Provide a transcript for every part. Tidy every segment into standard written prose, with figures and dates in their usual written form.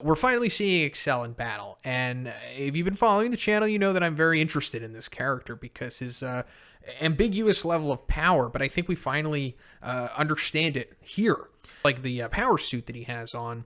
We're finally seeing Excel in battle, and if you've been following the channel, you know that I'm very interested in this character because his ambiguous level of power, but I think we finally understand it here. Like the power suit that he has on,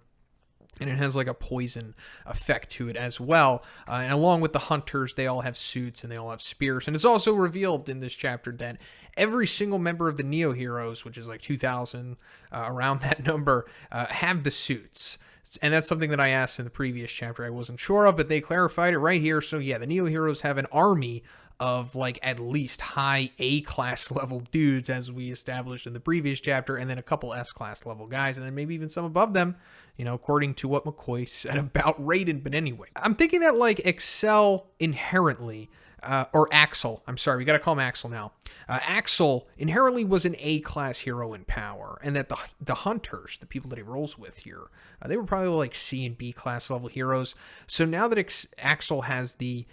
and it has like a poison effect to it as well. And along with the hunters, they all have suits and they all have spears. And it's also revealed in this chapter that every single member of the Neo Heroes, which is like 2,000, around that number, have the suits. And that's something that I asked in the previous chapter I wasn't sure of, but they clarified it right here. So yeah, the Neo Heroes have an army of like at least high A-class level dudes, as we established in the previous chapter, and then a couple S-class level guys, and then maybe even some above them, you know, according to what McCoy said about Raiden. But anyway, I'm thinking that like Excel inherently, or Axel, I'm sorry, we gotta call him Axel now. Axel inherently was an A-class hero in power, and that the hunters, the people that he rolls with here, they were probably like C and B class level heroes. So now that Axel has the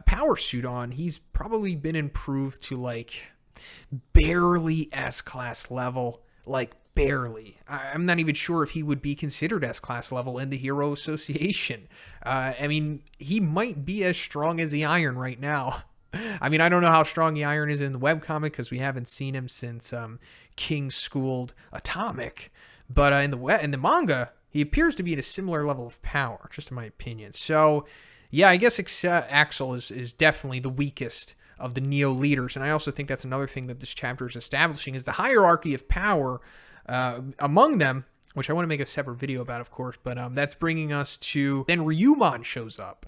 power suit on, he's probably been improved to like barely S-class level, like barely. I'm not even sure if he would be considered S-class level in the Hero Association. I mean, he might be as strong as the Iron right now. I mean, I don't know how strong the Iron is in the webcomic because we haven't seen him since King schooled Atomic. But in the manga, he appears to be at a similar level of power, just in my opinion. So, yeah, I guess Axel is definitely the weakest of the Neo leaders. And I also think that's another thing that this chapter is establishing is the hierarchy of power among them, which I want to make a separate video about, of course. But that's bringing us to... Then Ryumon shows up,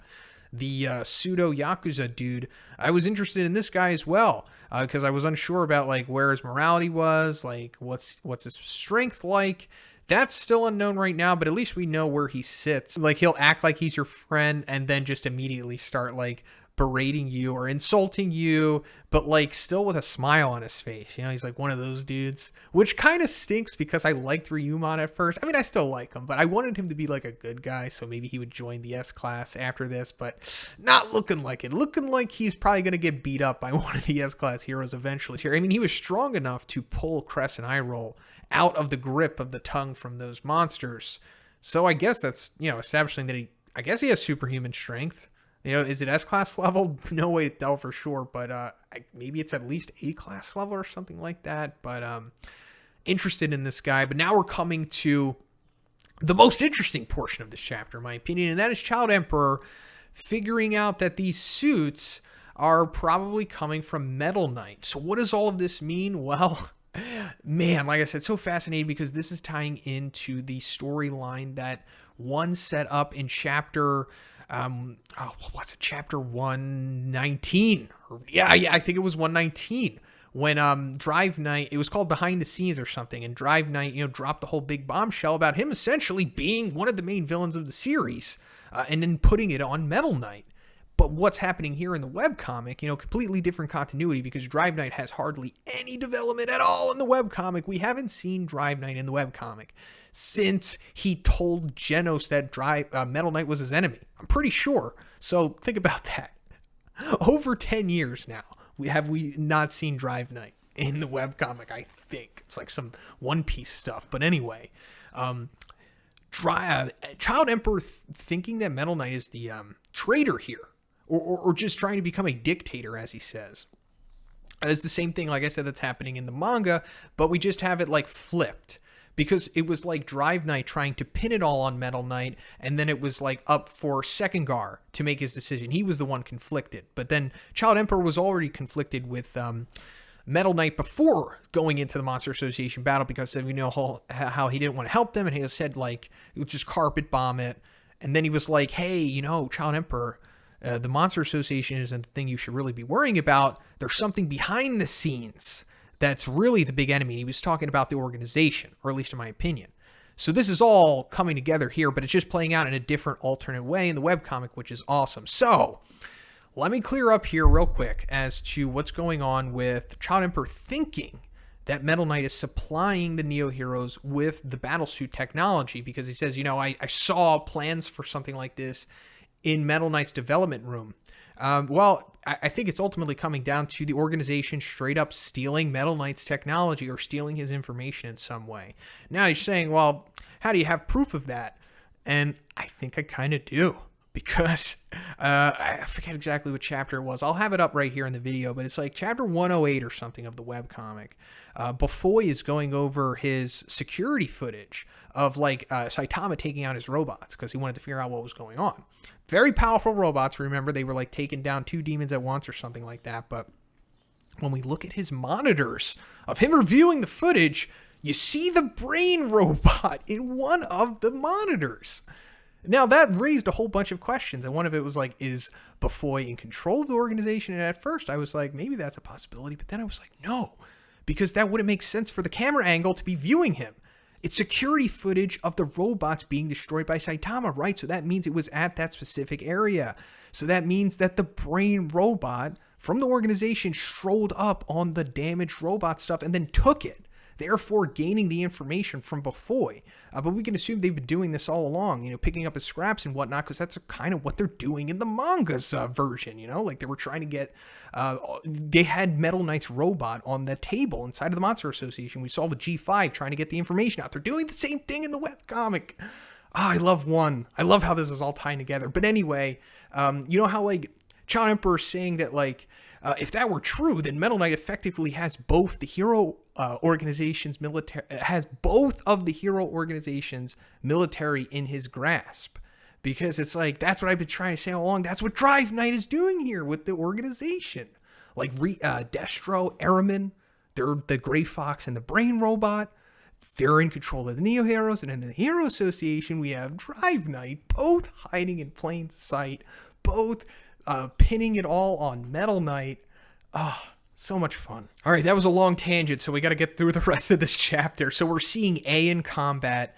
the pseudo-Yakuza dude. I was interested in this guy as well because I was unsure about like where his morality was, like what's his strength like. That's still unknown right now, but at least we know where he sits. Like, he'll act like he's your friend and then just immediately start, like, berating you or insulting you, but, like, still with a smile on his face. You know, he's, like, one of those dudes, which kind of stinks because I liked Ryumon at first. I mean, I still like him, but I wanted him to be, like, a good guy, so maybe he would join the S-Class after this, but not looking like it. Looking like he's probably going to get beat up by one of the S-Class heroes eventually. I mean, he was strong enough to pull Crescent Eye Roll out of the grip of the tongue from those monsters. So I guess that's, you know, establishing that I guess he has superhuman strength. You know, is it S-class level? No way to tell for sure, but maybe it's at least A-class level or something like that. But interested in this guy. But now we're coming to the most interesting portion of this chapter, in my opinion, and that is Child Emperor figuring out that these suits are probably coming from Metal Knight. So what does all of this mean? Well... Man, like I said, so fascinating because this is tying into the storyline that one set up in chapter, chapter 119? Yeah, I think it was 119 when Drive Knight, it was called Behind the Scenes or something, and Drive Knight, you know, dropped the whole big bombshell about him essentially being one of the main villains of the series, and then putting it on Metal Knight. But what's happening here in the webcomic, you know, completely different continuity because Drive Knight has hardly any development at all in the webcomic. We haven't seen Drive Knight in the webcomic since he told Genos that Metal Knight was his enemy. I'm pretty sure. So think about that. Over 10 years now, we not seen Drive Knight in the webcomic, I think. It's like some One Piece stuff. But anyway, Child Emperor thinking that Metal Knight is the traitor here. Or just trying to become a dictator, as he says. It's the same thing, like I said, that's happening in the manga, but we just have it, like, flipped. Because it was, like, Drive Knight trying to pin it all on Metal Knight, and then it was, like, up for Sekengar to make his decision. He was the one conflicted. But then Child Emperor was already conflicted with Metal Knight before going into the Monster Association battle because, you know, how he didn't want to help them, and he said, like, he would just carpet bomb it. And then he was like, hey, you know, Child Emperor... the Monster Association isn't the thing you should really be worrying about. There's something behind the scenes that's really the big enemy. And he was talking about the organization, or at least in my opinion. So this is all coming together here, but it's just playing out in a different alternate way in the webcomic, which is awesome. So let me clear up here real quick as to what's going on with Child Emperor thinking that Metal Knight is supplying the Neo Heroes with the battlesuit technology because he says, you know, I saw plans for something like this in Metal Knight's development room. Well, I think it's ultimately coming down to the organization straight up stealing Metal Knight's technology or stealing his information in some way. Now you're saying, well, how do you have proof of that? And I think I kind of do. Because I forget exactly what chapter it was. I'll have it up right here in the video, but it's like chapter 108 or something of the webcomic. Bufoy is going over his security footage of like Saitama taking out his robots because he wanted to figure out what was going on. Very powerful robots, remember? They were like taking down 2 demons at once or something like that. But when we look at his monitors of him reviewing the footage, you see the brain robot in one of the monitors. Now, that raised a whole bunch of questions, and one of it was like, is Bufoy in control of the organization? And at first, I was like, maybe that's a possibility, but then I was like, no, because that wouldn't make sense for the camera angle to be viewing him. It's security footage of the robots being destroyed by Saitama, right? So that means it was at that specific area. So that means that the brain robot from the organization strolled up on the damaged robot stuff and then took it, therefore gaining the information from Bufoy. But we can assume they've been doing this all along, you know, picking up his scraps and whatnot, because that's kind of what they're doing in the manga's version, you know? Like, they were trying to get... they had Metal Knight's robot on the table inside of the Monster Association. We saw the G5 trying to get the information out. They're doing the same thing in the webcomic. I love one. I love how this is all tying together. But anyway, you know how, like, Child Emperor is saying that, like, if that were true, then Metal Knight effectively has both the hero organization's military, has both of the hero organization's military in his grasp. Because it's like, that's what I've been trying to say all along. That's what Drive Knight is doing here with the organization. Like Destro, Aramin, they're the Gray Fox and the Brain Robot. They're in control of the Neo Heroes. And in the Hero Association, we have Drive Knight, both hiding in plain sight, both pinning it all on Metal Knight. So much fun. All right, that was a long tangent, so we got to get through the rest of this chapter. So we're seeing A in combat.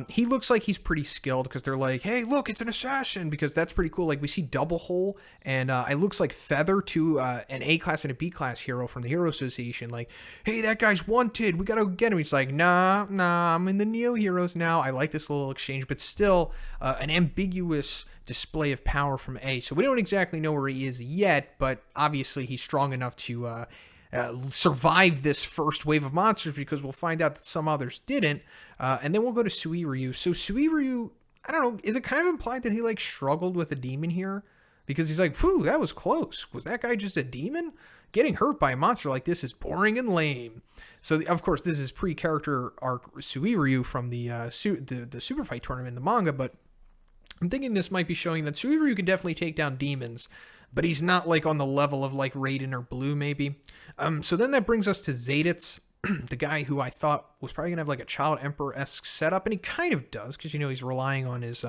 He looks like he's pretty skilled because they're like, hey, look, it's an assassin, because that's pretty cool. Like, we see Double Hole, and it looks like Feather to an A-class and a B-class hero from the Hero Association. Like, hey, that guy's wanted. We got to get him. He's like, nah, I'm in the Neo Heroes now. I like this little exchange, but still an ambiguous display of power from A. So we don't exactly know where he is yet, but obviously he's strong enough to survive this first wave of monsters, because we'll find out that some others didn't. And then we'll go to Suiryu. So Suiryu, I don't know, is it kind of implied that he like struggled with a demon here? Because he's like, whew, that was close. Was that guy just a demon? Getting hurt by a monster like this is boring and lame. So, of course, this is pre-character arc Suiryu from the Super Fight tournament in the manga, but I'm thinking this might be showing that Suiryu can definitely take down demons, but he's not like on the level of like Raiden or Blue maybe. So then that brings us to Zaditz, the guy who I thought was probably gonna have like a Child Emperor-esque setup, and he kind of does, because you know he's relying on his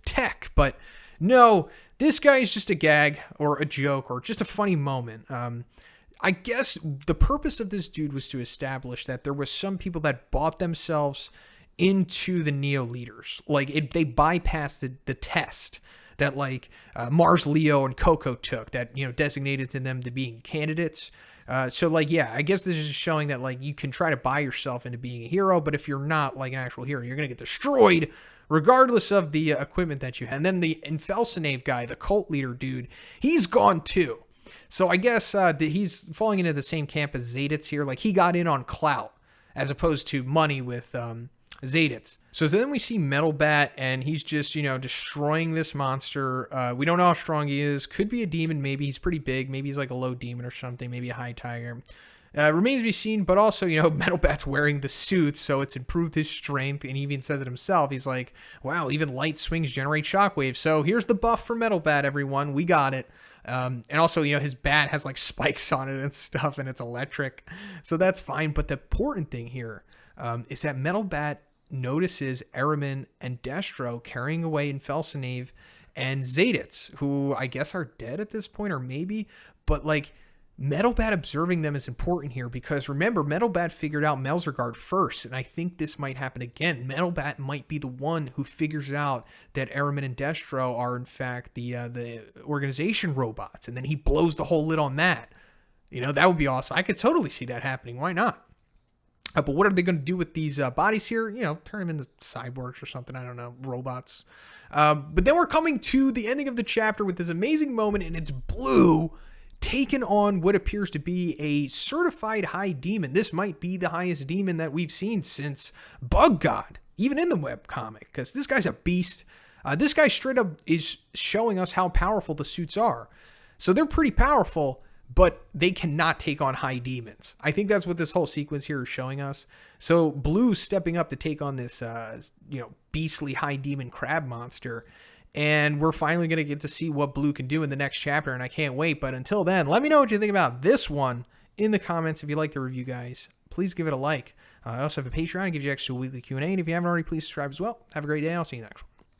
tech. But no, this guy is just a gag or a joke or just a funny moment. I guess the purpose of this dude was to establish that there was some people that bought themselves into the Neo leaders. Like, they bypassed the test that like Mars, Leo, and Coco took, that, you know, designated to them to being candidates. So like, yeah, I guess this is showing that like you can try to buy yourself into being a hero, but if you're not like an actual hero, you're gonna get destroyed regardless of the equipment that you have. And then the Infelsinave guy, the cult leader dude, he's gone too. So I guess he's falling into the same camp as Zaditz here. Like, he got in on clout as opposed to money with Zaditz. So then we see Metal Bat, and he's just, you know, destroying this monster. We don't know how strong he is. Could be a demon, maybe. He's pretty big. Maybe he's like a low demon or something. Maybe a high tiger. Remains to be seen, but also, you know, Metal Bat's wearing the suit, so it's improved his strength, and he even says it himself. He's like, wow, even light swings generate shockwaves. So here's the buff for Metal Bat, everyone. We got it. And also, you know, his bat has like spikes on it and stuff, and it's electric. So that's fine. But the important thing here is that Metal Bat notices Aramin and Destro carrying away Infelsinave and Zaditz, who I guess are dead at this point, or maybe, but like, Metal Bat observing them is important here, because remember, Metal Bat figured out Melzergard first, and I think this might happen again. Metal Bat might be the one who figures out that Aramin and Destro are in fact the organization robots, and then he blows the whole lid on that. You know, that would be awesome. I could totally see that happening. Why not? But what are they going to do with these bodies here? You know, turn them into cyborgs or something. I don't know, robots. But then we're coming to the ending of the chapter with this amazing moment, and it's Blue taken on what appears to be a certified high demon. This might be the highest demon that we've seen since Bug God. even in the webcomic, because this guy's a beast. This guy straight up is showing us how powerful the suits are. So they're pretty powerful, but they cannot take on high demons. I think that's what this whole sequence here is showing us. So Blue's stepping up to take on this, beastly high demon crab monster. And we're finally going to get to see what Blue can do in the next chapter, and I can't wait. But until then, let me know what you think about this one in the comments. If you like the review, guys, please give it a like. I also have a Patreon. It gives you extra weekly Q&A. And if you haven't already, please subscribe as well. Have a great day. I'll see you next one.